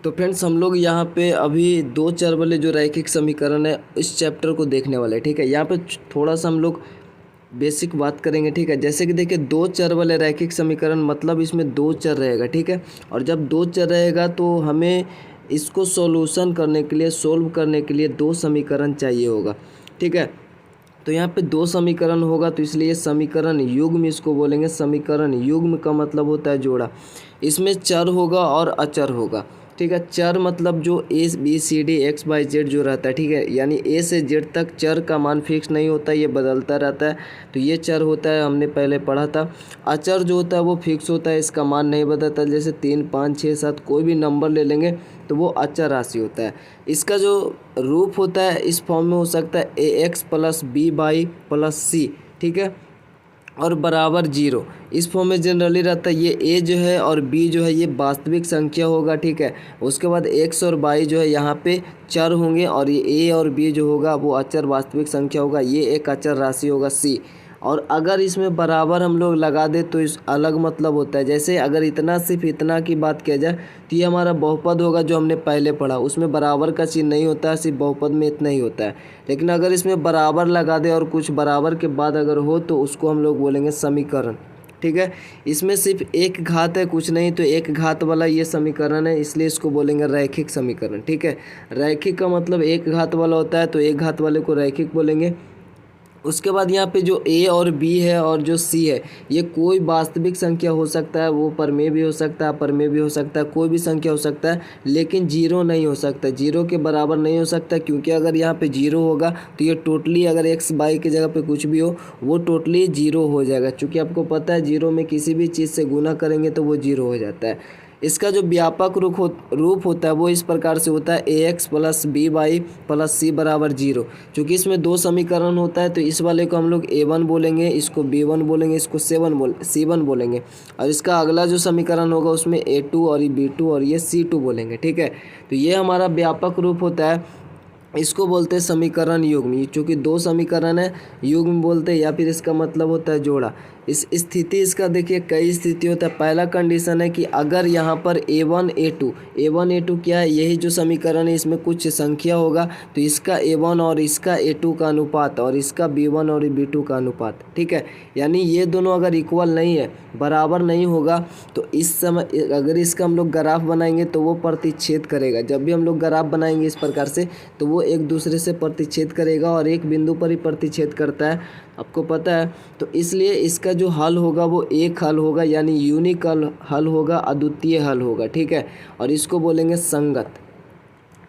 तो फ्रेंड्स हम लोग यहाँ पे अभी दो चर वाले जो रैखिक समीकरण है इस चैप्टर को देखने वाले हैं। ठीक है, यहाँ पे थोड़ा सा हम लोग बेसिक बात करेंगे। ठीक है, जैसे कि देखिए दो चर वाले रैखिक समीकरण मतलब इसमें दो चर रहेगा। ठीक है, और जब दो चर रहेगा तो हमें इसको सॉल्यूशन करने के लिए सोल्व करने के लिए दो समीकरण चाहिए होगा। ठीक है, तो यहाँ पे दो समीकरण होगा तो इसलिए समीकरण युग्म इसको बोलेंगे। समीकरण युग्म का मतलब होता है जोड़ा। इसमें चर होगा और अचर होगा। ठीक है, चर मतलब जो A B C D X Y Z जो रहता है। ठीक है, यानी ए से जेड तक चर का मान फिक्स नहीं होता, ये बदलता रहता है, तो ये चर होता है, हमने पहले पढ़ा था। अचर जो होता है वो फिक्स होता है, इसका मान नहीं बदलता। जैसे 3 5 6 7 कोई भी नंबर ले लेंगे तो वो अचर राशि होता है। इसका जो रूप होता है इस फॉर्म में हो सकता है A X plus B Y plus C. ठीक है, और बराबर 0 इस फॉर्म में जनरली रहता है। ये ए जो है और बी जो है ये वास्तविक संख्या होगा। ठीक है, उसके बाद एक्स और वाई जो है यहाँ पे चर होंगे और ये ए और बी जो होगा वो अचर वास्तविक संख्या होगा। ये एक अचर राशि होगा सी। और अगर इसमें बराबर हम लोग लगा दे तो इस अलग मतलब होता है। जैसे अगर इतना सिर्फ इतना की बात किया जाए तो ये हमारा बहुपद होगा जो हमने पहले पढ़ा, उसमें बराबर का चिन्ह नहीं होता है, सिर्फ बहुपद में इतना ही होता है। लेकिन अगर इसमें बराबर लगा दे और कुछ बराबर के बाद अगर हो तो उसको हम लोग बोलेंगे समीकरण। ठीक है, इसमें सिर्फ एक घात है कुछ नहीं, तो एक घात वाला ये समीकरण है, इसलिए इसको बोलेंगे रैखिक समीकरण। ठीक है, रैखिक का मतलब एक घात वाला होता है, तो एक घात वाले को रैखिक बोलेंगे। उसके बाद यहाँ पे जो ए और बी है और जो सी है ये कोई वास्तविक संख्या हो सकता है, वो परमेय भी हो सकता है अपरमेय भी हो सकता है, कोई भी संख्या हो सकता है, लेकिन जीरो नहीं हो सकता, जीरो के बराबर नहीं हो सकता। क्योंकि अगर यहाँ पे जीरो होगा तो ये टोटली अगर एक्स वाई की जगह पे कुछ भी हो वो टोटली जीरो हो जाएगा। क्योंकि आपको पता है जीरो में किसी भी चीज़ से गुना करेंगे तो वो जीरो हो जाता है। इसका जो व्यापक रूप होता है वो इस प्रकार से होता है A X plus B Y plus C बराबर 0। चूँकि इसमें दो समीकरण होता है तो इस वाले को हम लोग A1 बोलेंगे, इसको B1 बोलेंगे, इसको C1 बोलेंगे। और इसका अगला जो समीकरण होगा उसमें A2 और ये B2 और ये C2 बोलेंगे। ठीक है, तो ये हमारा व्यापक रूप होता है, इसको बोलते हैं समीकरण युग्म। चूँकि दो समीकरण है युग्म बोलते हैं, या फिर इसका मतलब होता है जोड़ा। इस स्थिति इसका देखिए कई स्थिति होता है। पहला कंडीशन है कि अगर यहाँ पर A1 A2 क्या है, यही जो समीकरण है इसमें कुछ संख्या होगा तो इसका A1 और इसका A2 का अनुपात और इसका B1 और B2 का अनुपात। ठीक है, यानी ये दोनों अगर इक्वल नहीं है, बराबर नहीं होगा, तो इस समय अगर इसका हम लोग ग्राफ बनाएंगे तो वो प्रतिच्छेद करेगा। जब भी हम लोग ग्राफ बनाएंगे इस प्रकार से तो वो एक दूसरे से प्रतिच्छेद करेगा और एक बिंदु पर ही प्रतिच्छेद करता है, आपको पता है। तो इसलिए इसका जो हल होगा वो एक हल होगा, यानी यूनिक हल होगा, अद्वितीय हल होगा। ठीक है, और इसको बोलेंगे संगत।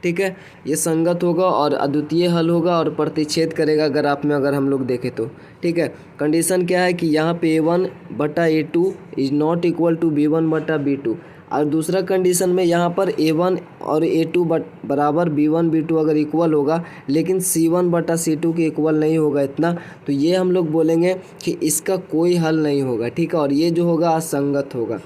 ठीक है, ये संगत होगा और अद्वितीय हल होगा और प्रतिच्छेद करेगा ग्राफ में अगर हम लोग देखें तो। ठीक है, कंडीशन क्या है कि यहाँ पे A1 बटा A2 is not equal to B1 बटा B2। और दूसरा कंडीशन में यहाँ पर A1 और A2 बराबर B1 B2 अगर इक्वल होगा, लेकिन C1 बटा C2 के इक्वल नहीं होगा इतना, तो ये हम लोग बोलेंगे कि इसका कोई हल नहीं होगा। ठीक है, और ये जो होगा असंगत होगा।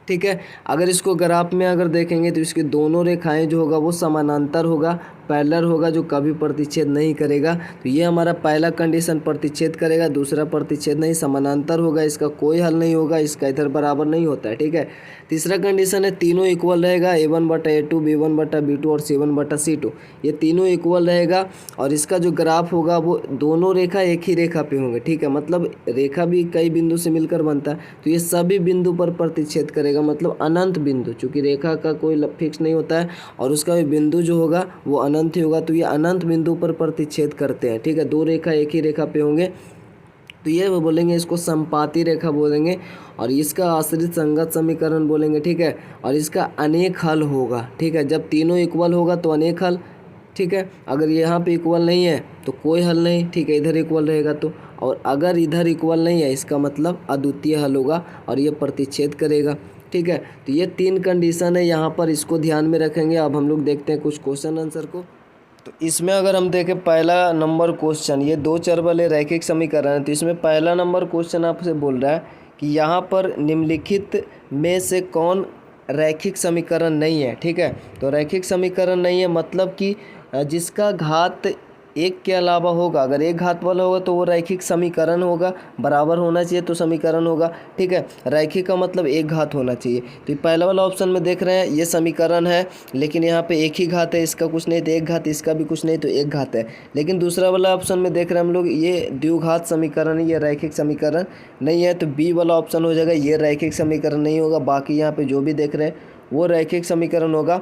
ठीक है, अगर इसको ग्राफ में अगर देखेंगे तो इसकी दोनों रेखाएं जो होगा वो समानांतर होगा, पैरेलल होगा, जो कभी प्रतिच्छेद नहीं करेगा। तो ये हमारा पहला कंडीशन प्रतिच्छेद करेगा, दूसरा प्रतिच्छेद नहीं, समानांतर होगा, इसका कोई हल नहीं होगा, इसका इधर बराबर नहीं होता है। ठीक है, तीसरा कंडीशन है तीनों इक्वल रहेगा, A1 बटा A2 B1 बटा B2 और C1 बटा C2, ये तीनों इक्वल रहेगा। और इसका जो ग्राफ होगा वो दोनों रेखा एक ही रेखा पे होंगे। ठीक है, मतलब रेखा भी कई बिंदु से मिलकर बनता है, तो ये सभी बिंदु पर प्रतिच्छेद करेगा, मतलब अनंत बिंदु। चूँकि रेखा का कोई फिक्स नहीं होता है और उसका भी बिंदु जो होगा वो अनंत ही होगा, तो ये अनंत बिंदु पर प्रतिच्छेद करते हैं। ठीक है, दो रेखा एक ही रेखा पे होंगे तो ये वो बोलेंगे, इसको संपाती रेखा बोलेंगे और इसका आश्रित संगत समीकरण बोलेंगे। ठीक है, और इसका अनेक हल होगा। ठीक है, जब तीनों इक्वल होगा तो अनेक हल। ठीक है, अगर यहाँ पे इक्वल नहीं है तो कोई हल नहीं। ठीक है, इधर इक्वल रहेगा तो, और अगर इधर इक्वल नहीं है इसका मतलब अद्वितीय हल होगा और ये प्रतिच्छेद करेगा। ठीक है, तो ये तीन कंडीशन है यहाँ पर, इसको ध्यान में रखेंगे। अब हम लोग देखते हैं कुछ क्वेश्चन आंसर को। तो इसमें अगर हम देखें पहला नंबर क्वेश्चन, ये दो चर वाले रैखिक समीकरण है, तो इसमें पहला नंबर क्वेश्चन आपसे बोल रहा है कि यहाँ पर निम्नलिखित में से कौन रैखिक समीकरण नहीं है। ठीक है, तो रैखिक समीकरण नहीं है मतलब कि जिसका घात एक के अलावा होगा, अगर एक घात वाला होगा तो वो रैखिक समीकरण होगा, बराबर होना चाहिए तो समीकरण होगा, ठीक है। रैखिक का मतलब एक घात होना चाहिए। तो पहला वाला ऑप्शन में देख रहे हैं ये समीकरण है, लेकिन यहाँ पे एक ही घात है, इसका कुछ नहीं तो एक घात, इसका भी कुछ नहीं तो एक घात है। लेकिन दूसरा वाला ऑप्शन में देख रहे हैं हम लोग ये द्विघात समीकरण है, ये रैखिक समीकरण नहीं है, तो बी वाला ऑप्शन हो जाएगा, ये रैखिक समीकरण नहीं होगा। बाकी यहाँ पे जो भी देख रहे हैं वो रैखिक समीकरण होगा।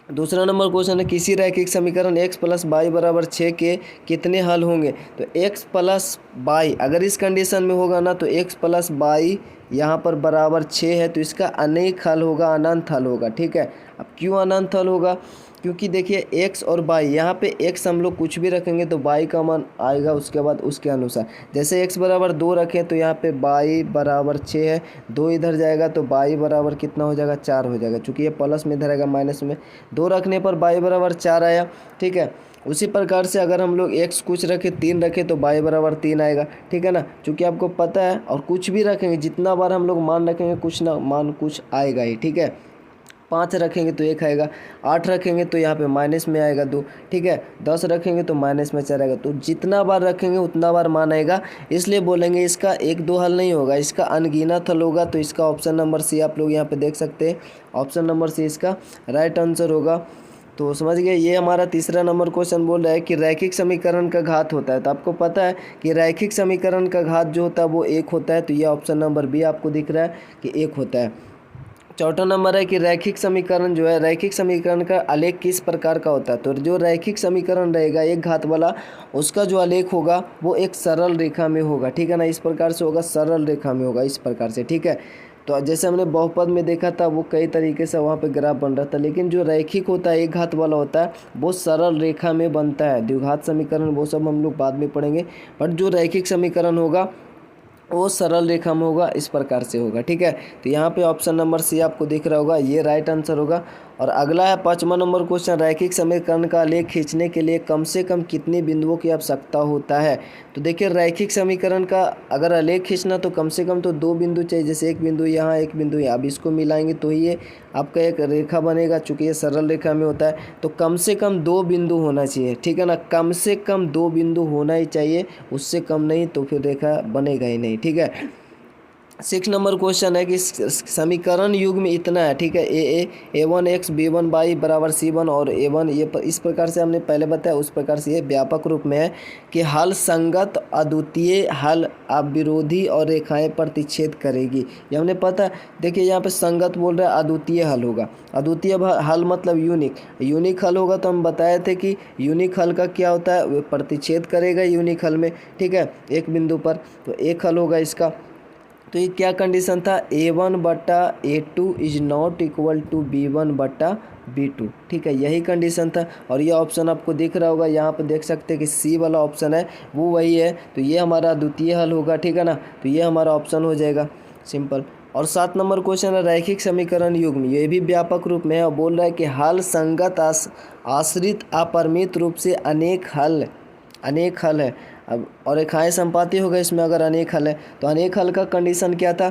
दूसरा नंबर क्वेश्चन है किसी रैखिक समीकरण x प्लस वाई बराबर 6 के कितने हल होंगे। तो x प्लस वाई अगर इस कंडीशन में होगा ना, तो x प्लस वाई यहाँ पर बराबर 6 है, तो इसका अनेक हल होगा, अनंत हल होगा, ठीक है। अब क्यों अनंत हल होगा, क्योंकि देखिए x और y, यहाँ पे x हम लोग कुछ भी रखेंगे तो y का मान आएगा उसके बाद उसके अनुसार। जैसे x बराबर 2 रखें तो यहाँ पे y बराबर 6 है, 2 इधर जाएगा तो y बराबर कितना हो जाएगा, 4 हो जाएगा। चूँकि ये प्लस में इधर आएगा माइनस में, 2 रखने पर y बराबर 4 आया, ठीक है। उसी प्रकार से अगर हम लोग x कुछ रखें 3 रखें तो y बराबर 3 आएगा, ठीक है ना। चूँकि आपको पता है, और कुछ भी रखेंगे जितना बार हम लोग मान रखेंगे कुछ ना मान कुछ आएगा ही, ठीक है। 5 रखेंगे तो 1 आएगा, 8 रखेंगे तो यहाँ पे माइनस में आएगा 2, ठीक है। 10 रखेंगे तो माइनस में 4 आएगा। तो जितना बार रखेंगे उतना बार मान आएगा, इसलिए बोलेंगे इसका 1-2 हल नहीं होगा, इसका अनगिनत हल होगा। तो इसका ऑप्शन नंबर सी आप लोग यहाँ पे देख सकते हैं, ऑप्शन नंबर सी इसका राइट आंसर होगा। तो समझ गए, ये हमारा तीसरा नंबर क्वेश्चन बोल रहा है कि रैखिक समीकरण का घात होता है। तो आपको पता है कि रैखिक समीकरण का घात जो होता है वो 1 होता है, तो ये ऑप्शन नंबर बी आपको दिख रहा है कि 1 होता है। चौथा नंबर है कि रैखिक समीकरण जो है, रैखिक समीकरण का आलेख किस प्रकार का होता है। तो जो रैखिक समीकरण रहेगा एक घात वाला, उसका जो आलेख होगा वो एक सरल रेखा में होगा, ठीक है ना। इस प्रकार से होगा, सरल रेखा में होगा, इस प्रकार से, ठीक है। तो जैसे हमने बहुपद में देखा था वो कई तरीके से वहाँ पे ग्राफ बन रहा था, लेकिन जो रैखिक होता है एक घात वाला होता है वो सरल रेखा में बनता है। द्विघात समीकरण वो सब हम लोग बाद में पढ़ेंगे, बट जो रैखिक समीकरण होगा वो सरल रेखा में होगा, इस प्रकार से होगा, ठीक है। तो यहाँ पे ऑप्शन नंबर सी आपको दिख रहा होगा, ये राइट आंसर होगा। और अगला है 5वां नंबर क्वेश्चन, रैखिक समीकरण का आलेख खींचने के लिए कम से कम कितने बिंदुओं की आवश्यकता होता है। तो देखिए रैखिक समीकरण का अगर आलेख खींचना तो कम से कम तो 2 बिंदु चाहिए, जैसे एक बिंदु यहाँ, एक बिंदु यहाँ। अब इसको मिलाएंगे तो ही ये आपका एक रेखा बनेगा, चूँकि ये सरल रेखा में होता है। तो कम से कम 2 बिंदु होना चाहिए, ठीक है ना। कम से कम 2 बिंदु होना ही चाहिए, उससे कम नहीं तो फिर रेखा बनेगा ही नहीं, ठीक है। 6 नंबर क्वेश्चन है कि समीकरण युग्म इतना है, ठीक है। a1x b1y बराबर c1 और a1, ये इस प्रकार से हमने पहले बताया, उस प्रकार से ये व्यापक रूप में है कि हल संगत अद्वितीय हल अविरोधी और रेखाएं प्रतिच्छेद करेगी, ये हमने पता। देखिए यहाँ पे संगत बोल रहा है, अद्वितीय हल होगा। अद्वितीय हल मतलब यूनिक, यूनिक हल होगा। तो हम बताए थे कि यूनिक हल का क्या होता है, वो प्रतिच्छेद करेगा यूनिक हल में, ठीक है, एक बिंदु पर। तो एक हल होगा इसका। तो ये क्या कंडीशन था, a1/a2 is not equal to b1/b2, ठीक है, यही कंडीशन था। और ये ऑप्शन आपको दिख रहा होगा, यहाँ पे देख सकते हैं कि सी वाला ऑप्शन है वो वही है। तो ये हमारा द्वितीय हल होगा, ठीक है ना। तो ये हमारा ऑप्शन हो जाएगा, सिंपल। और 7 नंबर क्वेश्चन है रैखिक समीकरण युग्म, ये भी व्यापक रूप में है और बोल रहा है कि हल संगत आश्रित अपरिमित रूप से अनेक हल है। अब और रेखाएं संपाती हो गए इसमें, अगर अनेक हल है तो अनेक हल का कंडीशन क्या था,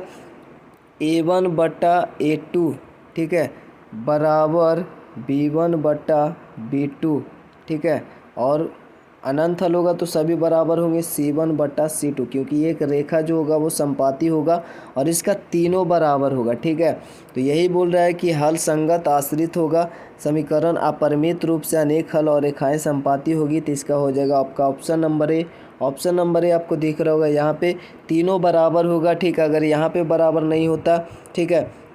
a1/a2, ठीक है, बराबर b1/b2, ठीक है। और अनंत हल होगा तो सभी बराबर होंगे c1/c2, क्योंकि एक रेखा जो होगा वो संपाती होगा और इसका तीनों बराबर होगा, ठीक है। तो यही बोल रहा है कि हल संगत आश्रित होगा, समीकरण अपरिमित रूप से अनेक हल और रेखाएं संपाती होगी, तो इसका हो जाएगा आपका option number A. Option number A आपको दिख रहा होगा, यहाँ पे तीनों बराबर होगा, ठीक है। अगर यहाँ पे बराबर नहीं होता, ठीक है,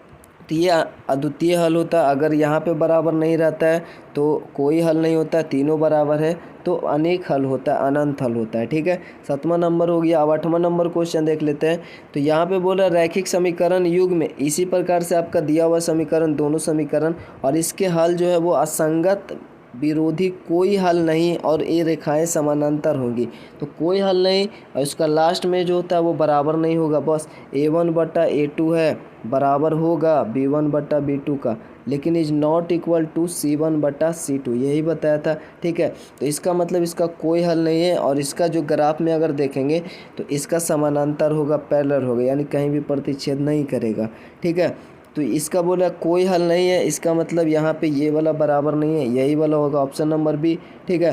तो ये अद्वितीय हल होता। अगर यहाँ पे बराबर नहीं रहता है तो कोई हल नहीं होता, तीनों बराबर है तो अनेक हल होता है, अनंत हल होता है, ठीक है। 7वां नंबर हो गया। अब 8वां नंबर क्वेश्चन देख लेते हैं। तो यहाँ पे बोला रैखिक समीकरण युग्म में इसी प्रकार से आपका दिया हुआ समीकरण, दोनों समीकरण और इसके हल जो है वो असंगत विरोधी कोई हल नहीं और ये रेखाएं समानांतर होंगी, तो कोई हल नहीं। और इसका लास्ट में जो होता है वो बराबर नहीं होगा, बस a1/a2 है बराबर होगा b1/b2 का, लेकिन is not equal to c1/c2, यही बताया था, ठीक है। तो इसका मतलब इसका कोई हल नहीं है और इसका जो ग्राफ में अगर देखेंगे तो इसका समानांतर होगा, पैरेलल होगा, यानी कहीं भी प्रतिच्छेद नहीं करेगा, ठीक है। तो इसका बोला कोई हल नहीं है, इसका मतलब यहाँ पे ये वाला बराबर नहीं है, यही वाला होगा ऑप्शन नंबर बी, ठीक है।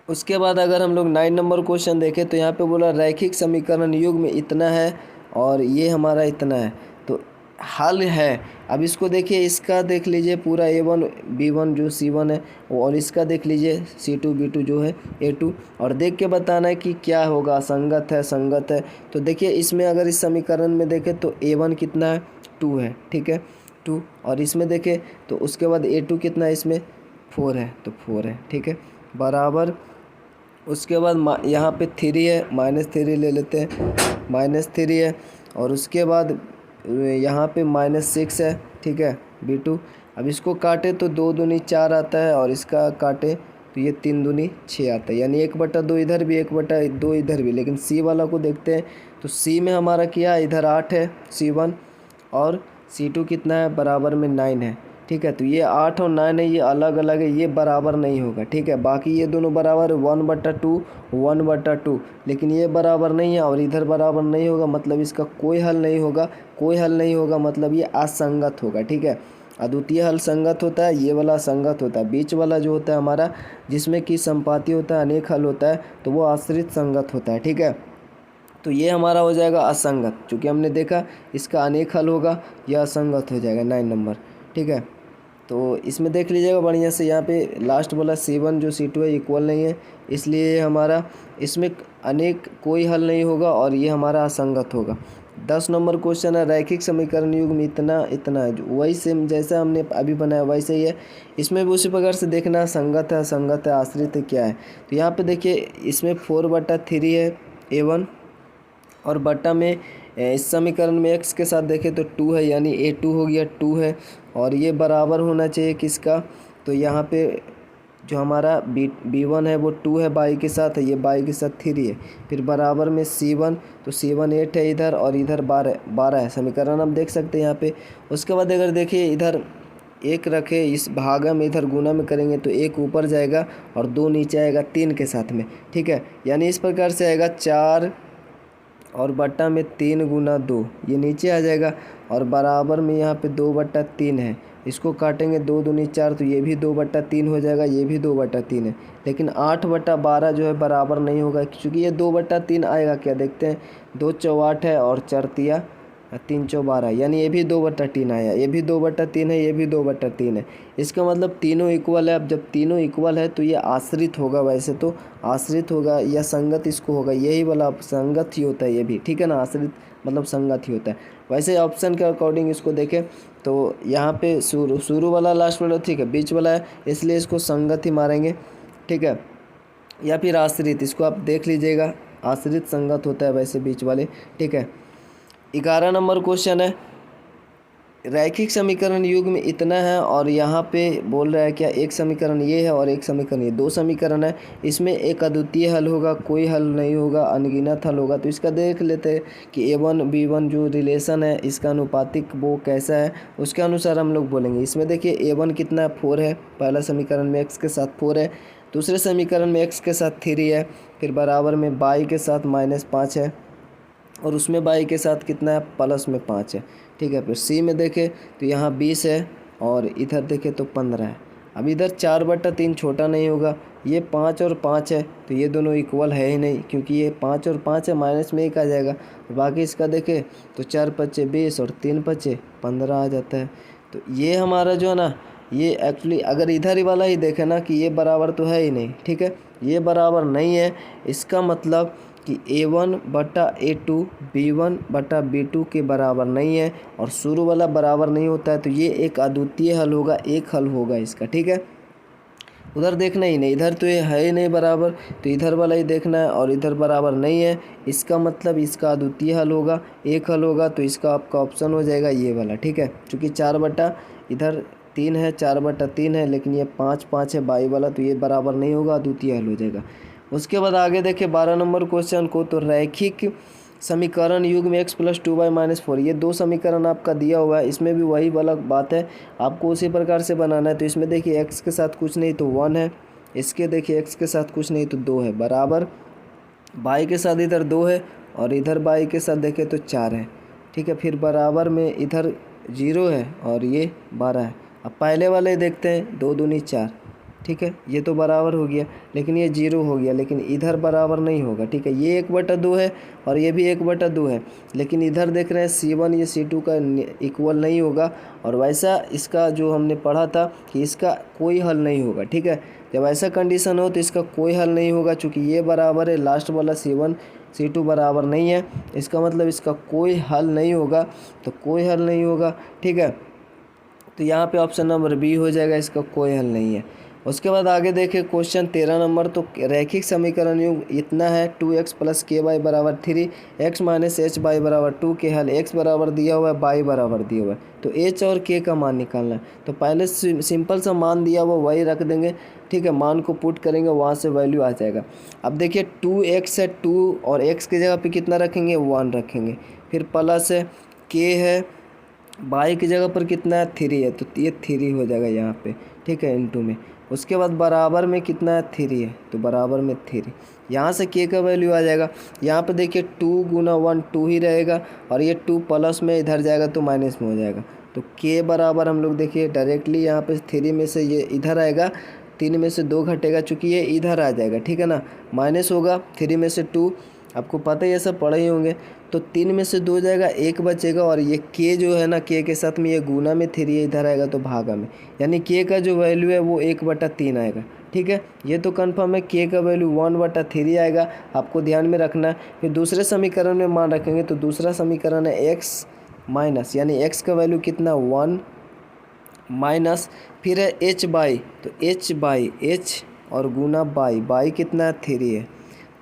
उसके बाद अगर हम लोग 9 नंबर क्वेश्चन देखें तो यहाँ पे बोला रैखिक समीकरण युग्म में इतना है और ये हमारा इतना है, तो हल है। अब इसको देखिए, इसका देख लीजिए पूरा A1 B1 जो C1 है, और इसका देख लीजिए C2 B2 जो है A2, और देख के बताना है कि क्या होगा, संगत है संगत है। तो देखिए इसमें अगर इस समीकरण में देखें तो A1 कितना है, 2 है, ठीक है 2, और इसमें देखें तो उसके बाद A2 कितना है, इसमें 4 है, तो 4 है, ठीक है बराबर। उसके बाद यहाँ पे 3 है, -3 ले लेते हैं, -3 है, और उसके बाद यहाँ पे -6 है, ठीक है B2। अब इसको काटे तो 2 दूनी 4 आता है, और इसका काटे तो ये 3 दूनी 6 आता है, यानी 1/2 इधर भी 1/2 इधर भी। लेकिन C वाला को देखते हैं तो C में हमारा क्या, इधर 8 है C1, और C2 कितना है, बराबर में 9 है, ठीक है। तो ये 8 और 9 है, ये अलग अलग है, ये बराबर नहीं होगा, ठीक है। बाकी ये दोनों बराबर 1/2 1/2, लेकिन ये बराबर नहीं है और इधर बराबर नहीं होगा, मतलब इसका कोई हल नहीं होगा। कोई हल नहीं होगा मतलब ये असंगत होगा, ठीक है। अद्वितीय हल संगत होता है, ये वाला संगत होता है। बीच वाला जो होता है हमारा, जिसमें कि संपाती होता है, अनेक हल होता है, तो वो आश्रित संगत होता है, ठीक है। तो ये हमारा हो जाएगा असंगत, चूँकि हमने देखा इसका अनेक हल होगा, यह असंगत हो जाएगा 9 नंबर, ठीक है। तो इसमें देख लीजिएगा बढ़िया से, यहाँ पे लास्ट वाला C1 जो C2 है इक्वल नहीं है, इसलिए हमारा इसमें अनेक कोई हल नहीं होगा और ये हमारा असंगत होगा। 10 नंबर क्वेश्चन है, रैखिक समीकरण युग्म इतना इतना है, वही सेम जैसा हमने अभी बनाया वैसे ही है। इसमें भी उसी प्रकार से देखना, संगत है असंगत है आश्रित है क्या है। तो यहाँ पे देखिए इसमें 4/3 है A1, और बट्टा में इस समीकरण में x के साथ देखें तो 2 है, यानी A2 हो गया 2 है, और ये बराबर होना चाहिए किसका, तो यहाँ पे जो हमारा B1 है वो 2 है, बाई के साथ है, ये बाई के साथ 3 है, फिर बराबर में C1, तो C1 8 है इधर, और इधर 12 है। समीकरण हम देख सकते हैं यहाँ पे। उसके बाद अगर देखिए इधर 1 रखे, इस भागा में इधर गुना में करेंगे तो 1 ऊपर जाएगा और 2 नीचे आएगा 3 के साथ में, ठीक है। यानी इस प्रकार से आएगा 4 और बट्टा में 3 × 2, ये नीचे आ जाएगा, और बराबर में यहाँ पे 2/3 है। इसको काटेंगे 2 दूनी 4, तो ये भी 2/3 हो जाएगा, ये भी 2/3 है। लेकिन 8/12 जो है बराबर नहीं होगा, क्योंकि ये 2/3 आएगा क्या, देखते हैं 2 चौ 8 है और 4 तिया 3 चौ 12, यानी ये भी 2/3 आया, ये भी 2/3 है, ये भी 2/3 है। इसका मतलब तीनों इक्वल है। अब जब तीनों इक्वल है तो ये आश्रित होगा, वैसे तो आश्रित होगा या संगत इसको होगा, यही वाला संगत ही होता है ये भी, ठीक है ना। आश्रित मतलब संगत ही होता है। वैसे ऑप्शन के अकॉर्डिंग इसको देखें तो यहाँ पे शुरू वाला लास्ट वाला ठीक है, बीच वाला है, इसलिए इसको संगत ही मारेंगे, ठीक है, या फिर आश्रित, इसको आप देख लीजिएगा, आश्रित संगत होता है वैसे बीच वाले, ठीक है। 11 नंबर क्वेश्चन है, रैखिक समीकरण युग्म में इतना है, और यहाँ पे बोल रहा है क्या, एक समीकरण ये है और एक समीकरण ये, 2 समीकरण है। इसमें एक अद्वितीय हल होगा, कोई हल नहीं होगा, अनगिनत हल होगा। तो इसका देख लेते हैं कि A1 B1 जो रिलेशन है इसका अनुपातिक वो कैसा है, उसके अनुसार हम लोग बोलेंगे। इसमें देखिए A1 कितना है, 4 है, पहला समीकरण में x के साथ 4 है, दूसरे समीकरण में x के साथ 3 है, फिर बराबर में बाई के साथ -5 है, और उसमें बाई के साथ कितना है, प्लस में 5 है, ठीक है। फिर C में देखें तो यहाँ 20 है, और इधर देखें तो 15 है। अब इधर 4/3 छोटा नहीं होगा, ये 5 और 5 है, तो ये दोनों इक्वल है ही नहीं, क्योंकि ये 5 और 5 है, माइनस में 1 आ जाएगा। बाकी इसका देखें तो 4 × 5 = 20 और 3 × 5 = 15 आ जाता है। तो ये हमारा जो है ना, ये एक्चुअली अगर इधर ही वाला ही देखें ना कि ये बराबर तो है ही नहीं, ठीक है, ये बराबर नहीं है। इसका मतलब कि A1/A2 B1/B2 के बराबर नहीं है, और शुरू वाला बराबर नहीं होता है, तो ये एक अद्वितीय हल होगा, एक हल होगा इसका, ठीक है। उधर देखना ही नहीं, इधर तो ये है ही नहीं बराबर, तो इधर वाला ही देखना है, और इधर बराबर नहीं है, इसका मतलब इसका अद्वितीय हल होगा, एक हल होगा। तो इसका आपका ऑप्शन हो जाएगा ये वाला, ठीक है। चूँकि 4 इधर 3 है, 4/3 है, लेकिन ये 5 है बाई वाला, तो ये बराबर नहीं होगा, अद्वितीय हल हो जाएगा। उसके बाद आगे देखें 12 नंबर क्वेश्चन को, तो रैखिक समीकरण युग्म x + 2y - 4, ये 2 समीकरण आपका दिया हुआ है। इसमें भी वही वाला बात है, आपको उसी प्रकार से बनाना है। तो इसमें देखिए x के साथ कुछ नहीं तो 1 है, इसके देखिए x के साथ कुछ नहीं तो 2 है, बराबर बाई के साथ इधर 2 है, और इधर बाई के साथ देखें तो 4 है, ठीक है। फिर बराबर में इधर 0 है और ये 12 है। अब पहले वाले देखते हैं, 2 दूनी 4, ठीक है, ये तो बराबर हो गया, लेकिन ये 0 हो गया, लेकिन इधर बराबर नहीं होगा। ठीक है, ये 1/2 है और ये भी 1/2 है, लेकिन इधर देख रहे हैं C1 ये C2 का इक्वल नहीं होगा। और वैसा इसका जो हमने पढ़ा था कि इसका कोई हल नहीं होगा। ठीक है, जब ऐसा कंडीशन हो तो इसका कोई हल नहीं होगा, चूँकि ये बराबर है, लास्ट वाला C1 C2 बराबर नहीं है, इसका मतलब इसका कोई हल नहीं होगा। तो कोई हल नहीं होगा। ठीक है, तो यहाँ पे ऑप्शन नंबर बी हो जाएगा, इसका कोई हल नहीं है। उसके बाद आगे देखें क्वेश्चन 13 नंबर। तो रैखिक समीकरण युग इतना है 2x + ky बराबर 3 x - h y बराबर 2 के हल x बराबर दिया हुआ है, y बराबर दिया हुआ है, तो h और k का मान निकालना है। तो पहले सिंपल सा मान दिया हुआ वही रख देंगे। ठीक है, मान को पुट करेंगे, वहाँ से वैल्यू आ जाएगा। अब देखिए 2x है, 2 और x की जगह पे कितना रखेंगे, 1 रखेंगे, फिर प्लस है k है, बाई की जगह पर कितना है, 3 है, तो ये 3 हो जाएगा यहाँ पे। ठीक है, इनटू में। उसके बाद बराबर में कितना है, 3 है, तो बराबर में 3। यहाँ से के का वैल्यू आ जाएगा। यहाँ पे देखिए 2 × 1 2 ही रहेगा, और ये 2 प्लस में इधर जाएगा तो माइनस में हो जाएगा। तो के बराबर हम लोग देखिए डायरेक्टली यहाँ पे 3 में से ये इधर आएगा, 3 में से 2 घटेगा, चूँकि ये इधर आ जाएगा। ठीक है ना, माइनस होगा 3 में से 2, आपको पता ही है, सब पढ़े ही होंगे। तो 3 में से 2 जाएगा, 1 बचेगा, और ये के जो है ना, के के साथ में ये गुना में 3 इधर आएगा तो भागा में, यानी के का जो वैल्यू है वो 1/3 आएगा। ठीक है, ये तो कंफर्म है, के का वैल्यू 1/3 आएगा, आपको ध्यान में रखना है। फिर दूसरे समीकरण में मान रखेंगे, तो दूसरा समीकरण है x माइनस, यानी x का वैल्यू कितना, 1 माइनस, फिर है h/, तो h/h और गुना बाई कितना है, 3 है।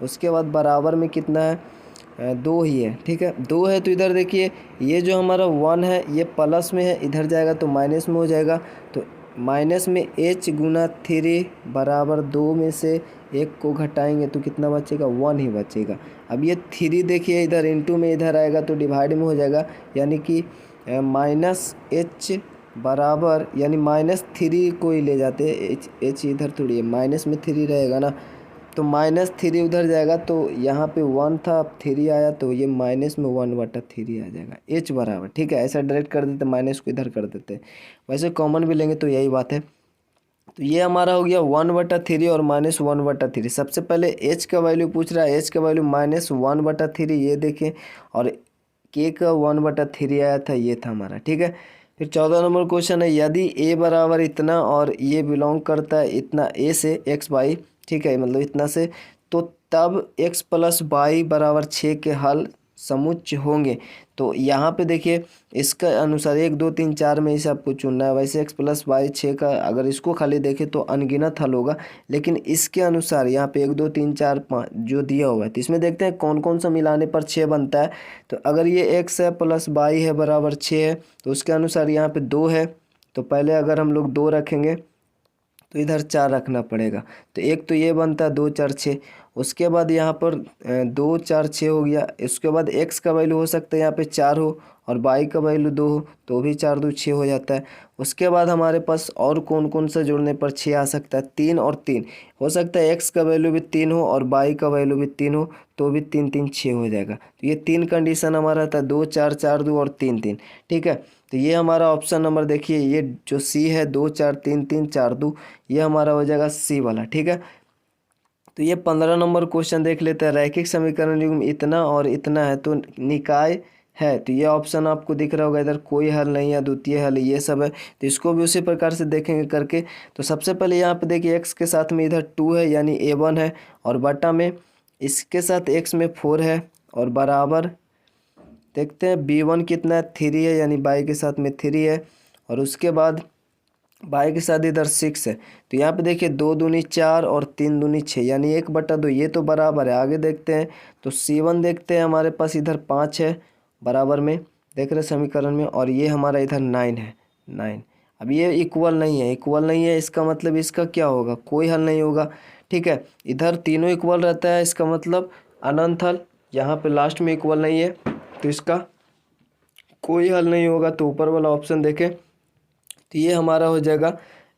उसके बाद बराबर में कितना है, 2 ही है। ठीक है, 2 है, तो इधर देखिए ये जो हमारा 1 है ये प्लस में है, इधर जाएगा तो माइनस में हो जाएगा। तो माइनस में h × 3 बराबर 2 में से 1 को घटाएंगे तो कितना बचेगा, 1 ही बचेगा। अब ये 3 देखिए इधर इनटू में इधर आएगा तो डिवाइड में हो जाएगा, यानी कि -h बराबर, यानी -3 को ही ले जाते हैं, h इधर थोड़ी है, माइनस में 3 रहेगा ना, तो -3 उधर जाएगा, तो यहाँ पे 1 था, अब 3 आया, तो ये माइनस में 1/3 आ जाएगा, h बराबर। ठीक है, ऐसा डायरेक्ट कर देते, माइनस को इधर कर देते, वैसे कॉमन भी लेंगे तो यही बात है। तो ये हमारा हो गया 1/3 और -1/3। सबसे पहले h का वैल्यू पूछ रहा है, h का वैल्यू -1/3, ये देखें, और k का 1/3 आया था, ये था हमारा। ठीक है, फिर 14 नंबर क्वेश्चन है, यदि a बराबर इतना और ये बिलोंग करता है इतना a से x/y, ठीक है, मतलब इतना से, तो तब x + y बराबर 6 के हल समुच्चय होंगे। तो यहाँ पे देखिए इसका अनुसार 1 2 3 4 में इसे आपको चुनना है। वैसे x + y 6 का अगर इसको खाली देखें तो अनगिनत हल होगा, लेकिन इसके अनुसार यहाँ पे 1 2 3 4 5 जो दिया हुआ है, तो इसमें देखते हैं कौन कौन सा मिलाने पर 6 बनता है। तो अगर ये x है + y है बराबर 6 है, तो उसके अनुसार यहाँ पे 2 है, तो पहले अगर हम लोग 2 रखेंगे तो इधर 4 रखना पड़ेगा, तो एक तो ये बनता है 2 4 6। उसके बाद यहाँ पर 2 4 6 हो गया। उसके बाद x का वैल्यू हो सकता है यहाँ पे 4 हो, और y का वैल्यू 2 हो, तो भी 4 2 6 हो जाता है। उसके बाद हमारे पास और कौन कौन सा जोड़ने पर 6 आ सकता है, 3 और 3 हो सकता है, x का वैल्यू भी 3 हो और y का वैल्यू भी 3 हो, तो भी 3 3 6 हो जाएगा। तो ये 3 कंडीशन हमारा था, 2 4 4 2 और 3 3। ठीक है, तो ये हमारा ऑप्शन नंबर देखिए, ये जो सी है 2 4 3 3 4 2, ये हमारा हो जाएगा सी वाला। ठीक है, तो ये 15 नंबर क्वेश्चन देख लेते हैं, रैखिक समीकरण युग्म इतना और इतना है तो निकाय है। तो ये ऑप्शन आपको दिख रहा होगा, इधर कोई हल नहीं है, द्वितीय हल ये सब है, तो इसको भी उसी प्रकार से देखेंगे करके। तो सबसे पहले यहाँ पे देखिए x के साथ में इधर 2 है, यानी a1 है, और बटा में इसके साथ x में 4 है, और बराबर देखते हैं b1 कितना है, 3 है, यानी y के साथ में 3 है, और उसके बाद y के साथ इधर 6 है। तो यहाँ पे देखिए 2 दूनी 4 और 3 दूनी 6, यानी 1/2, ये तो बराबर है। आगे देखते हैं तो C1 देखते हैं, हमारे पास इधर 5 है बराबर में, देख रहे समीकरण में, और ये हमारा इधर 9 है, 9। अब ये इक्वल नहीं है, इक्वल नहीं है, इसका मतलब इसका क्या होगा, कोई हल नहीं होगा। ठीक है, इधर तीनों इक्वल रहता है, इसका मतलब अनंत हल। यहाँ पे लास्ट में इक्वल नहीं है, तो इसका कोई हल नहीं होगा। तो ऊपर वाला ऑप्शन देखें, तो ये हमारा हो जाएगा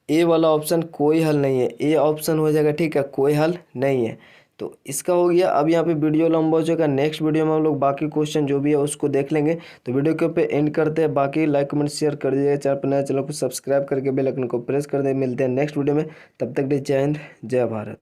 ए वाला ऑप्शन, कोई हल नहीं है, ए ऑप्शन हो जाएगा। ठीक है, कोई हल नहीं है। तो इसका हो गया। अब यहाँ पे वीडियो लंबा हो जाएगा, नेक्स्ट वीडियो में हम लोग बाकी क्वेश्चन जो भी है उसको देख लेंगे। तो वीडियो के पे एंड करते हैं, बाकी लाइक कमेंट शेयर कर दीजिएगा, चैनल पर नया चैनल को सब्सक्राइब करके बेल आइकन को प्रेस कर दे। मिलते हैं नेक्स्ट वीडियो में, तब तक के लिए जय हिंद जय भारत।